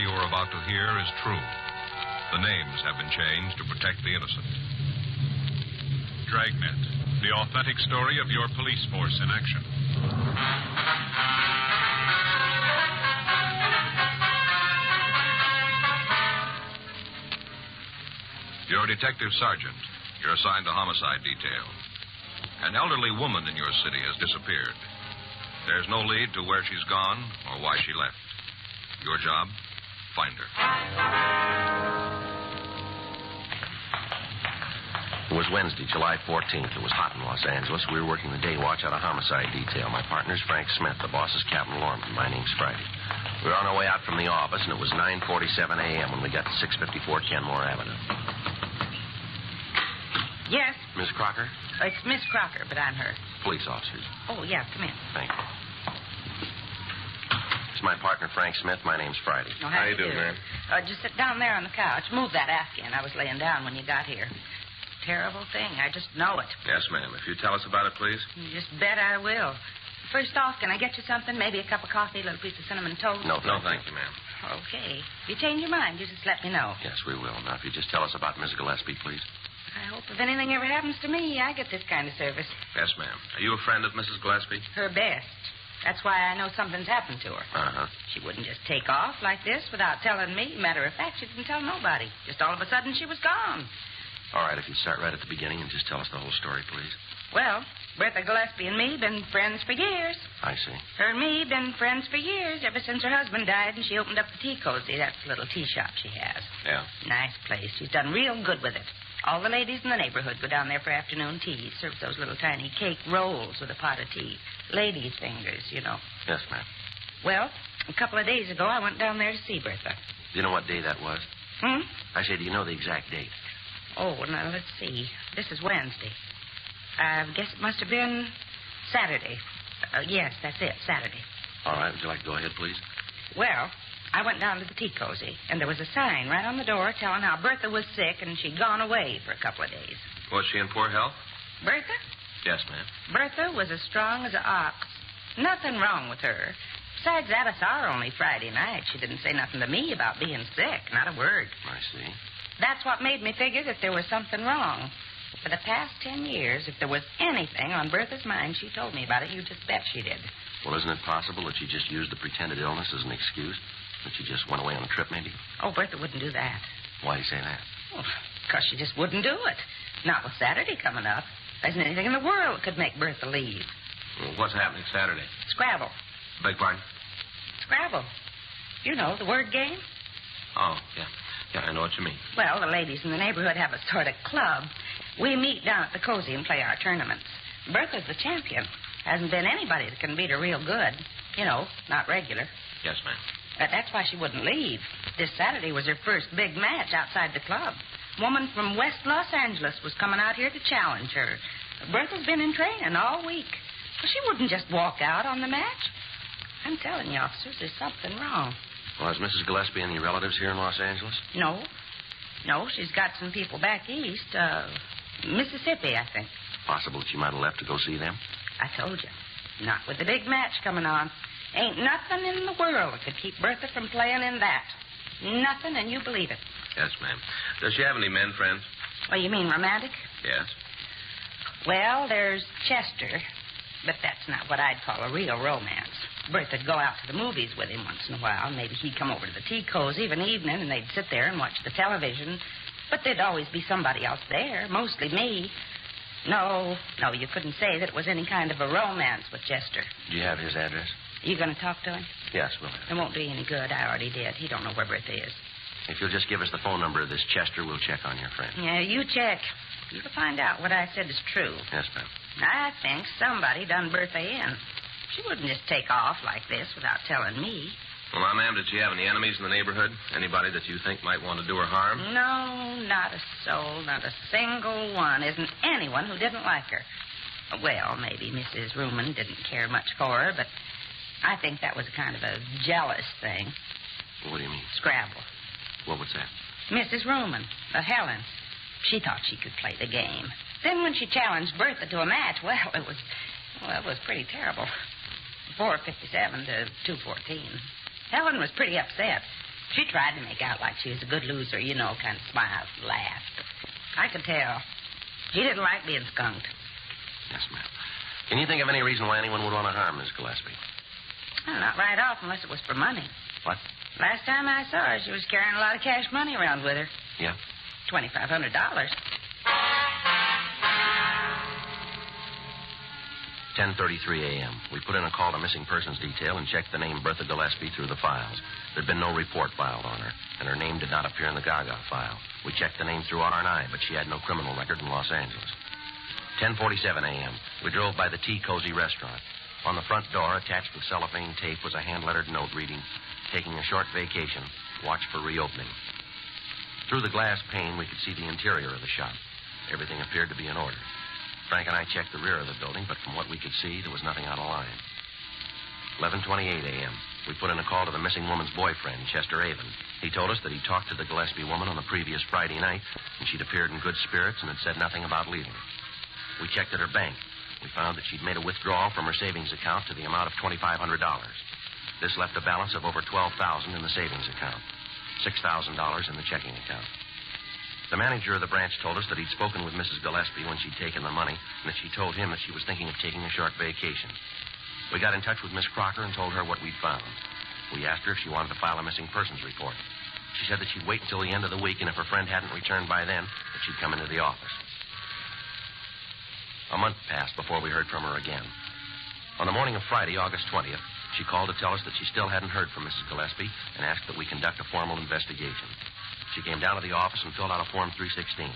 story you are about to hear is true. The names have been changed to protect the innocent. Dragnet, the authentic story of your police force in action. You're a detective sergeant. You're assigned to homicide detail. An elderly woman in your city has disappeared. There's no lead to where she's gone or why she left. Your job? Find her. It was Wednesday, July 14th. It was hot in Los Angeles. We were working the day watch out of homicide detail. My partner's Frank Smith. The boss is Captain Lorman. My name's Friday. We were on our way out from the office, and it was 9:47 a.m. when we got to 654 Kenmore Avenue. Yes? Miss Crocker? It's Miss Crocker, but I'm her. Police officers. Oh, yeah, come in. Thank you. It's my partner, Frank Smith. My name's Friday. Oh, how you doing, ma'am? Just sit down there on the couch. Move that Afghan. I was laying down when you got here. Terrible thing. I just know it. Yes, ma'am. If you tell us about it, please. You just bet I will. First off, can I get you something? Maybe a cup of coffee, a little piece of cinnamon toast? No, thank you, ma'am. Okay. If you change your mind, you just let me know. Yes, we will. Now, if you just tell us about Miss Gillespie, please. I hope if anything ever happens to me, I get this kind of service. Yes, ma'am. Are you a friend of Mrs. Gillespie? Her best. That's why I know something's happened to her. Uh-huh. She wouldn't just take off like this without telling me. Matter of fact, she didn't tell nobody. Just all of a sudden, she was gone. All right, if you start right at the beginning and just tell us the whole story, please. Well, Bertha Gillespie and me been friends for years. I see. Her and me been friends for years, ever since her husband died and she opened up the Tea Cozy. That's the little tea shop she has. Yeah. Nice place. She's done real good with it. All the ladies in the neighborhood go down there for afternoon tea. Serve those little tiny cake rolls with a pot of tea. Ladies' fingers, you know. Yes, ma'am. Well, a couple of days ago, I went down there to see Bertha. Do you know what day that was? I say, do you know the exact date? Oh, now, let's see. This is Wednesday. I guess it must have been Saturday. Yes, that's it, Saturday. All right, would you like to go ahead, please? Well, I went down to the Tea Cozy, and there was a sign right on the door telling how Bertha was sick and she'd gone away for a couple of days. Was she in poor health? Bertha? Yes, ma'am. Bertha was as strong as an ox. Nothing wrong with her. Besides that, I saw her only Friday night. She didn't say nothing to me about being sick, not a word. I see. That's what made me figure that there was something wrong. For the past 10 years, if there was anything on Bertha's mind, she told me about it. You just bet she did. Well, isn't it possible that she just used the pretended illness as an excuse? That she just went away on a trip, maybe? Oh, Bertha wouldn't do that. Why do you say that? Well, because she just wouldn't do it. Not with Saturday coming up. There isn't anything in the world that could make Bertha leave. Well, what's happening Saturday? Scrabble. Beg pardon? Scrabble. You know, the word game. Oh, yeah. Yeah, I know what you mean. Well, the ladies in the neighborhood have a sort of club. We meet down at the Cozy and play our tournaments. Bertha's the champion. Hasn't been anybody that can beat her real good. You know, not regular. Yes, ma'am. That's why she wouldn't leave. This Saturday was her first big match outside the club. A woman from West Los Angeles was coming out here to challenge her. Bertha's been in training all week. Well, she wouldn't just walk out on the match. I'm telling you, officers, there's something wrong. Well, has Mrs. Gillespie any relatives here in Los Angeles? No. No, she's got some people back east. Mississippi, I think. Possible that she might have left to go see them? I told you. Not with the big match coming on. Ain't nothing in the world that could keep Bertha from playing in that. Nothing, and you believe it. Yes, ma'am. Does she have any men friends? Oh, you mean romantic? Yes. Well, there's Chester, but that's not what I'd call a real romance. Bertha'd go out to the movies with him once in a while. Maybe he'd come over to the Tea Cozy of an evening, and they'd sit there and watch the television. But there'd always be somebody else there, mostly me. No, you couldn't say that it was any kind of a romance with Chester. Do you have his address? You going to talk to him? Yes, we'll. It won't do you any good. I already did. He don't know where Bertha is. If you'll just give us the phone number of this Chester, we'll check on your friend. Yeah, you check. You'll find out what I said is true. Yes, ma'am. I think somebody done Bertha in. She wouldn't just take off like this without telling me. Well, now, ma'am, did she have any enemies in the neighborhood? Anybody that you think might want to do her harm? No, not a soul, not a single one. Isn't anyone who didn't like her. Well, maybe Mrs. Ruman didn't care much for her, but I think that was kind of a jealous thing. What do you mean? Scrabble. What was that? Mrs. Ruman, Helen. She thought she could play the game. Then when she challenged Bertha to a match, it was pretty terrible. 4:57 to 2:14. Helen was pretty upset. She tried to make out like she was a good loser, kind of smiled and laughed. I could tell. He didn't like being skunked. Yes, ma'am. Can you think of any reason why anyone would want to harm Miss Gillespie? Well, not right off unless it was for money. What? Last time I saw her, she was carrying a lot of cash money around with her. Yeah? $2,500. 10:33 a.m. We put in a call to missing persons detail and checked the name Bertha Gillespie through the files. There'd been no report filed on her, and her name did not appear in the Gaga file. We checked the name through R&I, but she had no criminal record in Los Angeles. 10:47 a.m. We drove by the Tea Cozy restaurant. On the front door, attached with cellophane tape, was a hand-lettered note reading, "Taking a short vacation. Watch for reopening." Through the glass pane, we could see the interior of the shop. Everything appeared to be in order. Frank and I checked the rear of the building, but from what we could see, there was nothing out of line. 11:28 a.m. We put in a call to the missing woman's boyfriend, Chester Avon. He told us that he talked to the Gillespie woman on the previous Friday night, and she'd appeared in good spirits and had said nothing about leaving. We checked at her bank. We found that she'd made a withdrawal from her savings account to the amount of $2,500. This left a balance of over $12,000 in the savings account, $6,000 in the checking account. The manager of the branch told us that he'd spoken with Mrs. Gillespie when she'd taken the money, and that she told him that she was thinking of taking a short vacation. We got in touch with Miss Crocker and told her what we'd found. We asked her if she wanted to file a missing persons report. She said that she'd wait until the end of the week, and if her friend hadn't returned by then, that she'd come into the office. A month passed before we heard from her again. On the morning of Friday, August 20th, she called to tell us that she still hadn't heard from Mrs. Gillespie and asked that we conduct a formal investigation. She came down to the office and filled out a Form 316.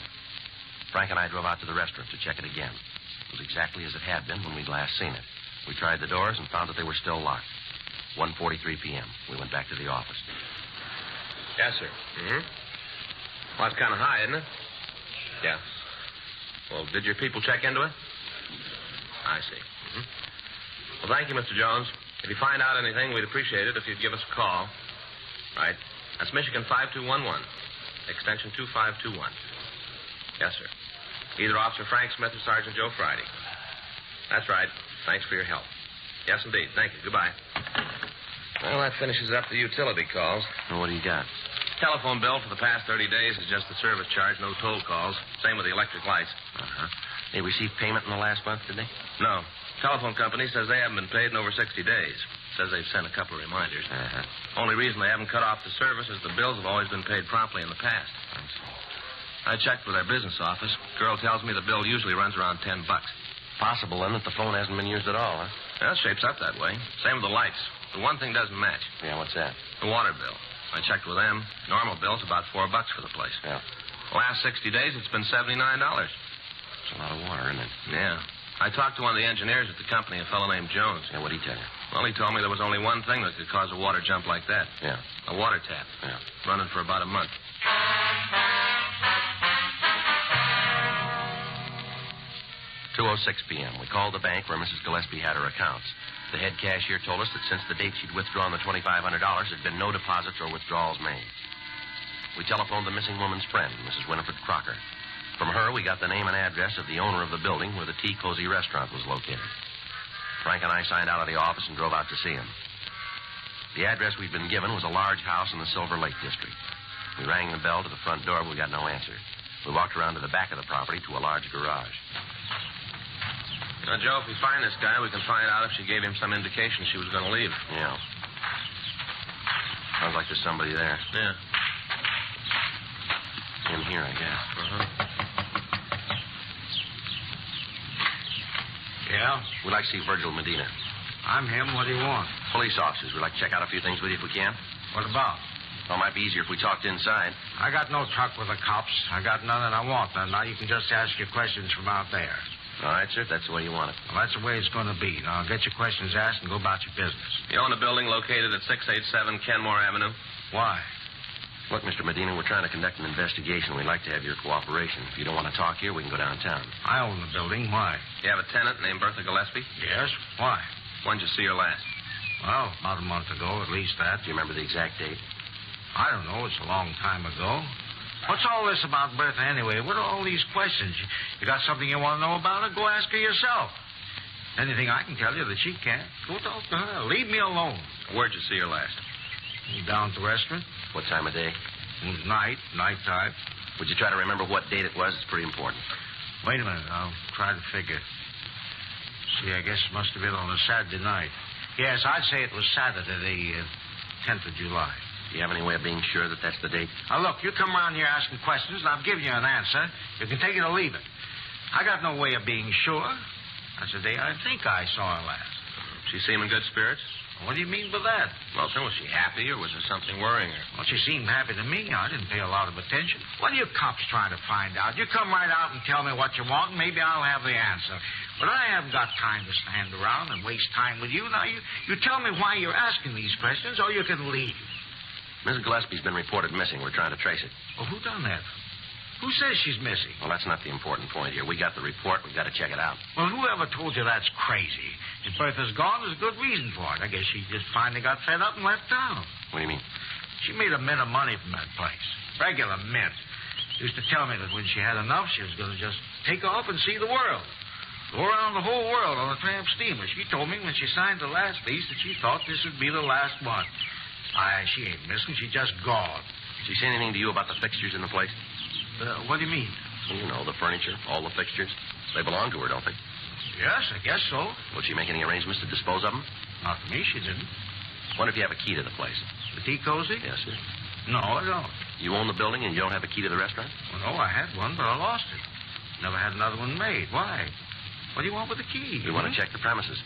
Frank and I drove out to the restaurant to check it again. It was exactly as it had been when we'd last seen it. We tried the doors and found that they were still locked. 1:43 p.m. We went back to the office. Yes, sir. Mm-hmm. Well, that's kind of high, isn't it? Yeah. Well, did your people check into it? I see. Mm-hmm. Well, thank you, Mr. Jones. If you find out anything, we'd appreciate it if you'd give us a call. Right. That's Michigan 5211, extension 2521. Yes, sir. Either Officer Frank Smith or Sergeant Joe Friday. That's right. Thanks for your help. Yes, indeed. Thank you. Goodbye. Well, that finishes up the utility calls. Well, what do you got? Telephone bill for the past 30 days is just the service charge, no toll calls. Same with the electric lights. Uh-huh. They received payment in the last month, did they? No. Telephone company says they haven't been paid in over 60 days. Says they've sent a couple of reminders. Uh-huh. Only reason they haven't cut off the service is the bills have always been paid promptly in the past. I checked with their business office. Girl tells me the bill usually runs around $10. Possible, then, that the phone hasn't been used at all, huh? Well, it shapes up that way. Same with the lights. The one thing doesn't match. Yeah, what's that? The water bill. I checked with them. Normal bill's about $4 for the place. Yeah. The last 60 days, it's been $79. It's a lot of water, isn't it? Yeah. I talked to one of the engineers at the company, a fellow named Jones. Yeah, what'd he tell you? Well, he told me there was only one thing that could cause a water jump like that. Yeah. A water tap. Yeah. Running for about a month. 2:06 p.m. We called the bank where Mrs. Gillespie had her accounts. The head cashier told us that since the date she'd withdrawn the $2,500, there'd been no deposits or withdrawals made. We telephoned the missing woman's friend, Mrs. Winifred Crocker. From her, we got the name and address of the owner of the building where the Tea Cozy restaurant was located. Frank and I signed out of the office and drove out to see him. The address we'd been given was a large house in the Silver Lake district. We rang the bell to the front door, but we got no answer. We walked around to the back of the property to a large garage. Now, Joe, if we find this guy, we can find out if she gave him some indication she was going to leave. Yeah. Sounds like there's somebody there. Yeah. In here, I guess. Uh-huh. Yeah? We'd like to see Virgil Medina. I'm him. What do you want? Police officers. We'd like to check out a few things with you if we can. What about? Well, it might be easier if we talked inside. I got no truck with the cops. I got none and I want none. Now you can just ask your questions from out there. All right, sir. That's the way you want it. Well, that's the way it's going to be. Now get your questions asked and go about your business. You own a building located at 687 Kenmore Avenue? Why? Look, Mr. Medina, we're trying to conduct an investigation. We'd like to have your cooperation. If you don't want to talk here, we can go downtown. I own the building. Why? You have a tenant named Bertha Gillespie? Yes. Why? When'd you see her last? Well, about a month ago, at least that. Do you remember the exact date? I don't know. It's a long time ago. What's all this about Bertha anyway? What are all these questions? You got something you want to know about her? Go ask her yourself. Anything I can tell you that she can't, go talk to her. Leave me alone. Where'd you see her last? Down at the restaurant. What time of day? It was nighttime. Would you try to remember what date it was? It's pretty important. Wait a minute. I'll try to figure. See, I guess it must have been on a Saturday night. Yes, I'd say it was Saturday, the 10th of July. Do you have any way of being sure that that's the date? Now, look, you come around here asking questions, and I've given you an answer. You can take it or leave it. I got no way of being sure. That's the day I think I saw her last. She seem in good spirits? What do you mean by that? Well, sir, was she happy or was there something worrying her? Well, she seemed happy to me. I didn't pay a lot of attention. What are you cops trying to find out? You come right out and tell me what you want, and maybe I'll have the answer. But I haven't got time to stand around and waste time with you. Now, you tell me why you're asking these questions, or you can leave. Mrs. Gillespie's been reported missing. We're trying to trace it. Well, who done that? Who says she's missing? Well, that's not the important point here. We got the report. We've got to check it out. Well, whoever told you that's crazy? If Bertha's gone, there's a good reason for it. I guess she just finally got fed up and left town. What do you mean? She made a mint of money from that place. Regular mint. Used to tell me that when she had enough, she was going to just take off and see the world. Go around the whole world on a tramp steamer. She told me when she signed the last lease that she thought this would be the last one. She ain't missing. She just gone. Did she say anything to you about the fixtures in the place? What do you mean? You know, the furniture, all the fixtures. They belong to her, don't they? Yes, I guess so. Will she make any arrangements to dispose of them? Not to me, she didn't. What if you have a key to the place? The tea cozy? Yes, sir. No, I don't. You own the building and you don't have a key to the restaurant? Well, no, I had one, but I lost it. Never had another one made. Why? What do you want with the key? We want to check the premises.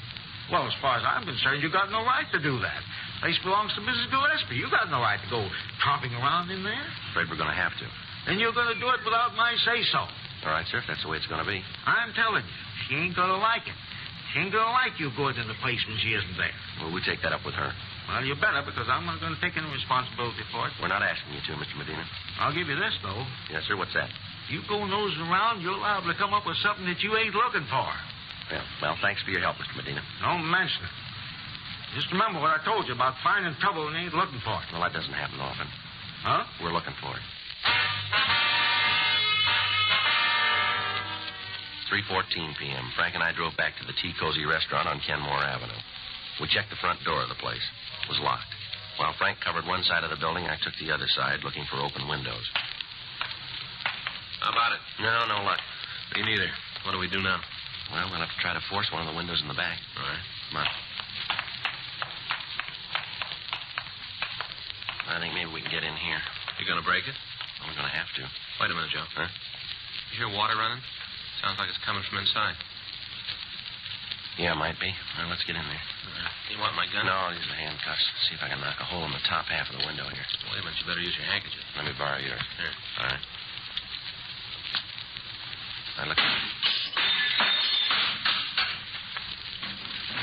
Well, as far as I'm concerned, you got no right to do that. The place belongs to Mrs. Gillespie. You got no right to go tromping around in there. Afraid we're going to have to. Then you're going to do it without my say-so. All right, sir, if that's the way it's going to be. I'm telling you, she ain't going to like it. She ain't going to like you going in the place when she isn't there. Well, we take that up with her. Well, you better, because I'm not going to take any responsibility for it. We're not asking you to, Mr. Medina. I'll give you this, though. Yes, sir, what's that? You go nosing around, you're liable to come up with something that you ain't looking for. Yeah, well, thanks for your help, Mr. Medina. Don't mention it. Just remember what I told you about finding trouble when you ain't looking for it. Well, that doesn't happen often. Huh? We're looking for it. 3:14 p.m. Frank and I drove back to the Tea Cozy restaurant on Kenmore Avenue. We checked the front door of the place. It was locked. While Frank covered one side of the building, I took the other side, looking for open windows. How about it? No luck. Me neither. What do we do now? Well, we'll have to try to force one of the windows in the back. All right. Come on. I think maybe we can get in here. You gonna break it? Well, we're going to have to. Wait a minute, Joe. Huh? You hear water running? Sounds like it's coming from inside. Yeah, might be. Well, let's get in there. You want my gun? No, I'll use the handcuffs. See if I can knock a hole in the top half of the window here. Wait a minute. You better use your handkerchief. Let me borrow yours. Here. All right. Now, look.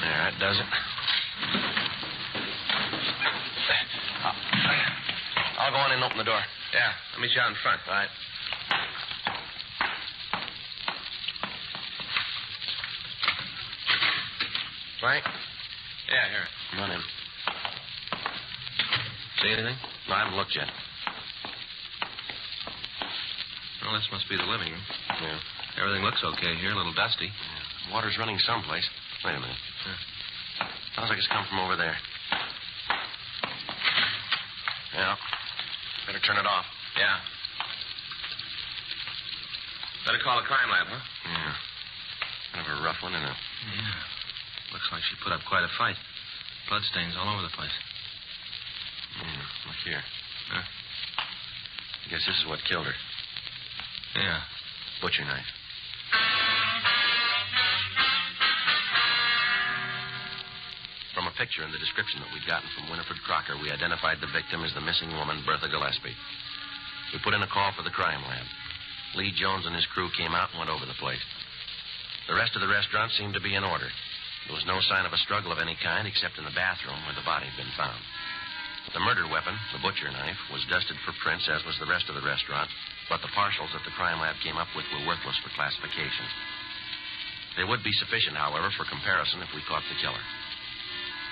There, that does it. I'll go on in and open the door. Yeah. I'll meet you out in front. All right. Frank? Yeah, here. Come on in. See anything? No, I haven't looked yet. Well, this must be the living room. Yeah. Everything looks okay here. A little dusty. Yeah. Water's running someplace. Wait a minute. Sure. Sounds like it's come from over there. Yeah. Better turn it off. Yeah. Better call the crime lab, huh? Yeah. Kind of a rough one, isn't it? Yeah. Looks like she put up quite a fight. Bloodstains all over the place. Yeah. Look here. Huh? I guess this is what killed her. Yeah. Butcher knife. From a picture and the description that we'd gotten from Winifred Crocker, we identified the victim as the missing woman, Bertha Gillespie. We put in a call for the crime lab. Lee Jones and his crew came out and went over the place. The rest of the restaurant seemed to be in order. There was no sign of a struggle of any kind except in the bathroom where the body had been found. The murder weapon, the butcher knife, was dusted for prints, as was the rest of the restaurant, but the partials that the crime lab came up with were worthless for classification. They would be sufficient, however, for comparison if we caught the killer.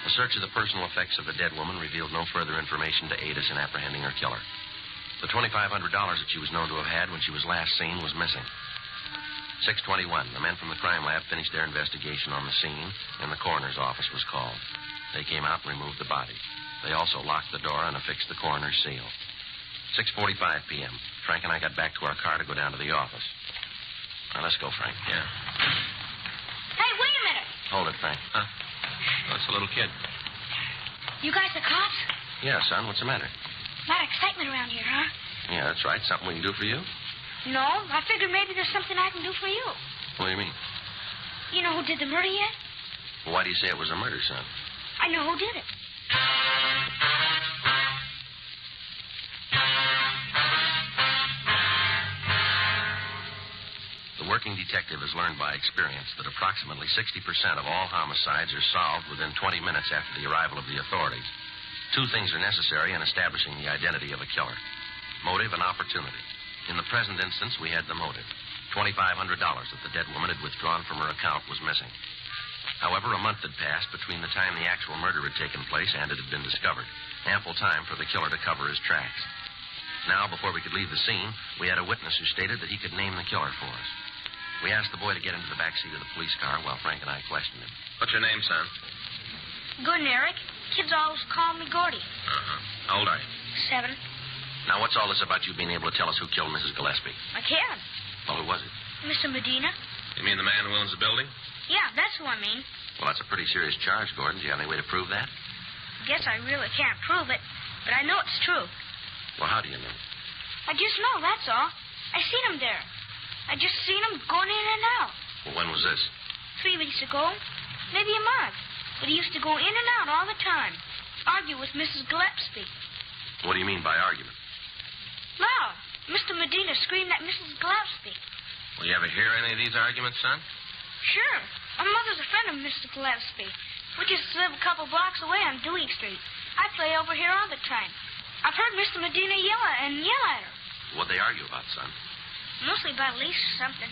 A search of the personal effects of the dead woman revealed no further information to aid us in apprehending her killer. The $2,500 that she was known to have had when she was last seen was missing. 6:21, the men from the crime lab finished their investigation on the scene, and the coroner's office was called. They came out and removed the body. They also locked the door and affixed the coroner's seal. 6:45 p.m. Frank and I got back to our car to go down to the office. Now, let's go, Frank. Yeah. Hey, wait a minute. Hold it, Frank. Huh? That's a little kid. You guys the cops? Yeah, son, what's the matter? A lot of excitement around here, huh? Yeah, that's right. Something we can do for you? No, I figured maybe there's something I can do for you. What do you mean? You know who did the murder yet? Well, why do you say it was a murder, son? I know who did it. The working detective has learned by experience that approximately 60% of all homicides are solved within 20 minutes after the arrival of the authorities. Two things are necessary in establishing the identity of a killer: motive and opportunity. In the present instance, we had the motive. $2,500 that the dead woman had withdrawn from her account was missing. However, a month had passed between the time the actual murder had taken place and it had been discovered. Ample time for the killer to cover his tracks. Now, before we could leave the scene, we had a witness who stated that he could name the killer for us. We asked the boy to get into the back seat of the police car while Frank and I questioned him. What's your name, son? Good, Eric. Kids always call me Gordy. Uh-huh. How old are you? 7. Now, what's all this about you being able to tell us who killed Mrs. Gillespie? I can. Well, who was it? Mr. Medina? You mean the man who owns the building? Yeah, that's who I mean. Well, that's a pretty serious charge, Gordon. Do you have any way to prove that? Guess I really can't prove it, but I know it's true. Well, how do you know? I just know, that's all. I seen him there. I just seen him going in and out. Well, when was this? 3 weeks ago. Maybe a month. But he used to go in and out all the time. Argue with Mrs. Gillespie. What do you mean by argument? Loud. Mr. Medina screamed at Mrs. Gillespie. Will you ever hear any of these arguments, son? Sure. My mother's a friend of Mr. Gillespie. We just live a couple blocks away on Dewey Street. I play over here all the time. I've heard Mr. Medina yell at her. What'd they argue about, son? Mostly about a lease or something.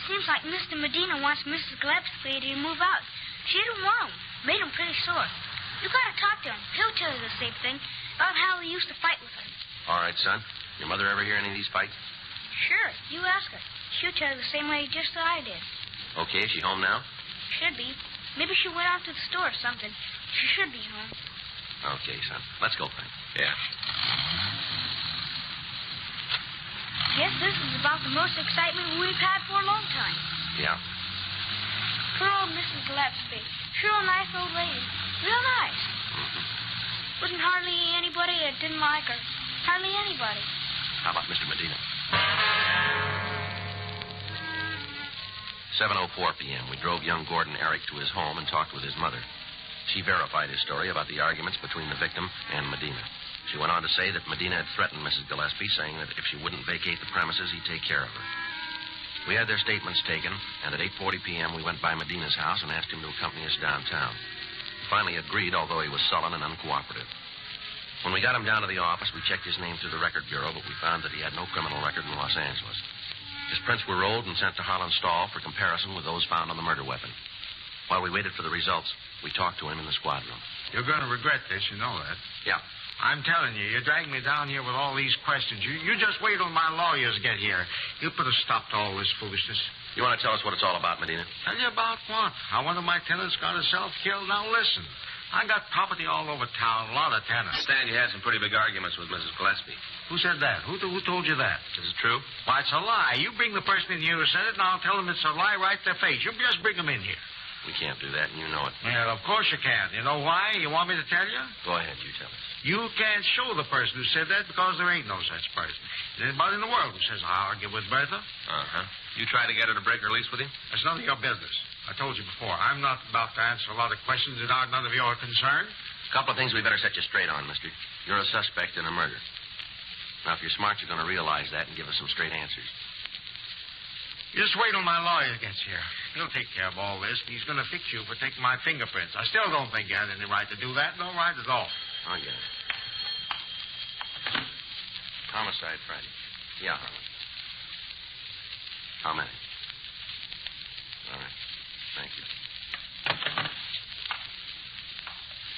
Seems like Mr. Medina wants Mrs. Gillespie to move out. She didn't want him. Made him pretty sore. You gotta talk to him. He'll tell you the same thing about how he used to fight with her. All right, son. Your mother ever hear any of these fights? Sure. You ask her. She'll tell you the same way just as I did. Okay, is she home now? Should be. Maybe she went out to the store or something. She should be home. Okay, son. Let's go, Frank. Yeah. Guess this is about the most excitement we've had for a long time. Yeah. Poor old Mrs. Gillespie. Sure a nice old lady. Real nice. Mm-hmm. Wasn't hardly anybody that didn't like her. Hardly anybody. How about Mr. Medina? 7:04 p.m. We drove young Gordon Eric to his home and talked with his mother. She verified his story about the arguments between the victim and Medina. She went on to say that Medina had threatened Mrs. Gillespie, saying that if she wouldn't vacate the premises, he'd take care of her. We had their statements taken, and at 8:40 p.m. we went by Medina's house and asked him to accompany us downtown. He finally agreed, although he was sullen and uncooperative. When we got him down to the office, we checked his name through the record bureau, but we found that he had no criminal record in Los Angeles. His prints were rolled and sent to Holland-Stahl for comparison with those found on the murder weapon. While we waited for the results, we talked to him in the squad room. You're going to regret this, you know that. Yeah. I'm telling you, you dragged me down here with all these questions. You just wait till my lawyers get here. You'll put a stop to all this foolishness. You want to tell us what it's all about, Medina? Tell you about what? How one of my tenants got herself killed? Now, listen. I got property all over town, a lot of tenants. I understand you had some pretty big arguments with Mrs. Gillespie. Who said that? Who told you that? Is it true? Why, it's a lie. You bring the person in here who said it, and I'll tell them it's a lie right to their face. You just bring them in here. We can't do that, and you know it. Well, of course you can. You know why? You want me to tell you? Go ahead, you tell us. You can't show the person who said that because there ain't no such person. There's anybody in the world who says, I'll argue with Bertha. Uh-huh. You try to get her to break her lease with you? That's none of your business. I told you before, I'm not about to answer a lot of questions that are none of your concern. A couple of things we better set you straight on, mister. You're a suspect in a murder. Now, if you're smart, you're going to realize that and give us some straight answers. You just wait till my lawyer gets here. He'll take care of all this, and he's going to fix you for taking my fingerprints. I still don't think you had any right to do that. No right at all. I get it. Homicide Friday. Yeah, Harlan. How many? All right. Thank you.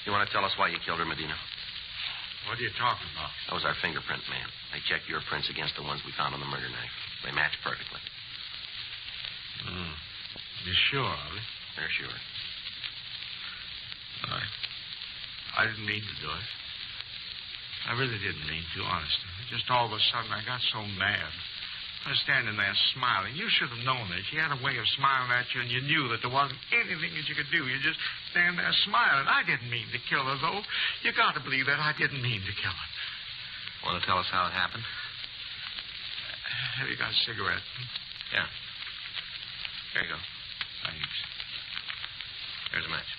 You want to tell us why you killed her, Medina? What are you talking about? That was our fingerprint man. They checked your prints against the ones we found on the murder knife. They match perfectly. You're sure of it? They're sure. I didn't mean to do it. I really didn't mean to, honest. Just all of a sudden, I got so mad. I was standing there smiling. You should have known it. She had a way of smiling at you, and you knew that there wasn't anything that you could do. You just stand there smiling. I didn't mean to kill her, though. You got to believe that I didn't mean to kill her. Want to tell us how it happened? Have you got a cigarette? Yeah. Here you go. Thanks. Here's a match.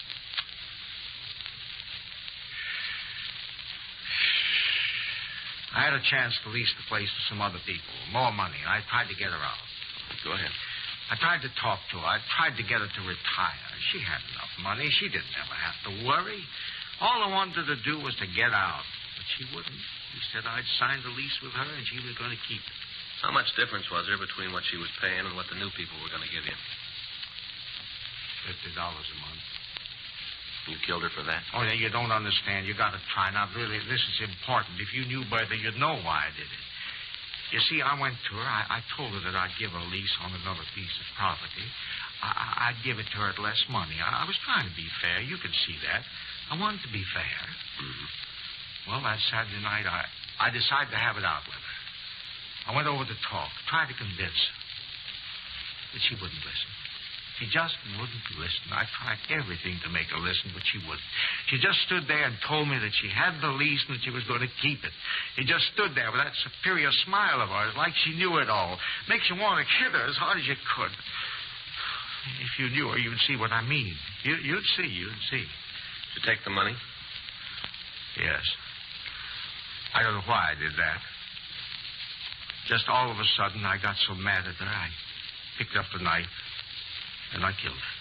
I had a chance to lease the place to some other people. More money. I tried to get her out. Go ahead. I tried to talk to her. I tried to get her to retire. She had enough money. She didn't ever have to worry. All I wanted to do was to get out. But she wouldn't. She said I'd signed a lease with her and she was going to keep it. How much difference was there between what she was paying and what the new people were going to give you? $50 a month. You killed her for that? Oh, yeah, you don't understand. You got to try. Now, really, this is important. If you knew Bertha, you'd know why I did it. You see, I went to her. I told her that I'd give her a lease on another piece of property. I'd give it to her at less money. I was trying to be fair. You can see that. I wanted to be fair. Mm-hmm. Well, that Saturday night, I decided to have it out with her. I went over to talk, tried to convince her. But she wouldn't listen. She just wouldn't listen. I tried everything to make her listen, but she wouldn't. She just stood there and told me that she had the lease and that she was going to keep it. She just stood there with that superior smile of hers, like she knew it all. Makes you want to hit her as hard as you could. If you knew her, you'd see what I mean. You'd see. Did you take the money? Yes. I don't know why I did that. Just all of a sudden, I got so mad at her, I picked up the knife. And I killed her.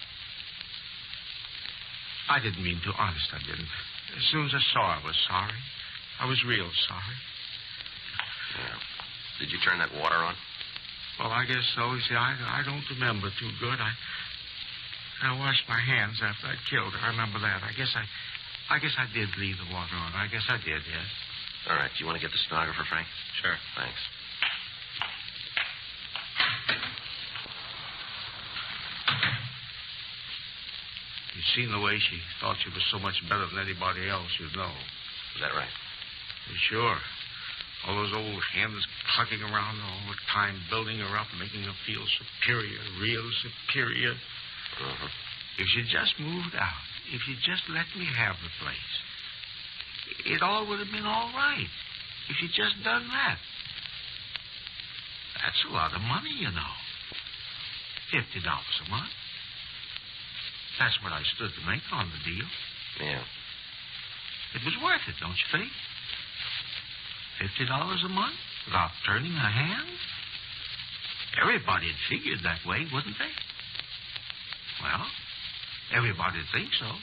I didn't mean to. Honest, I didn't. As soon as I saw her, I was sorry. I was real sorry. Yeah. Did you turn that water on? Well, I guess so. You see, I don't remember too good. I washed my hands after I killed her. I remember that. I guess I did leave the water on. I guess I did, yes. All right. Do you want to get the stenographer, Frank? Sure. Thanks. You'd seen the way she thought she was so much better than anybody else, you'd know. Is that right? Sure. All those old hens clucking around all the time, building her up, making her feel superior, real superior. Uh-huh. If she just moved out, if she just let me have the place, it all would have been all right. If she'd just done that. That's a lot of money, you know. $50 a month. That's what I stood to make on the deal. Yeah. It was worth it, don't you think? $50 a month without turning a hand? Everybody'd figured that way, wouldn't they? Well, everybody'd think so.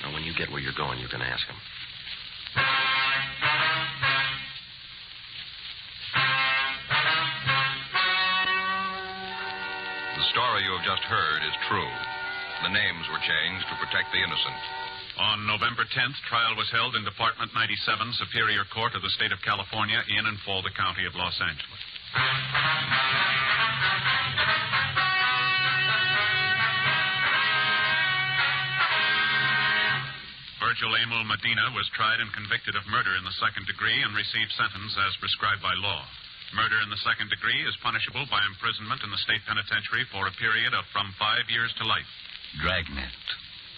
Now, when you get where you're going, you can ask him. The story you have just heard is true. The names were changed to protect the innocent. On November 10th, trial was held in Department 97, Superior Court of the State of California, in and for the County of Los Angeles. Virgil Emil Medina was tried and convicted of murder in the second degree and received sentence as prescribed by law. Murder in the second degree is punishable by imprisonment in the state penitentiary for a period of from 5 years to life. Dragnet,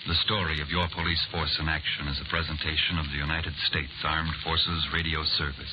the story of your police force in action, is a presentation of the United States Armed Forces Radio Service.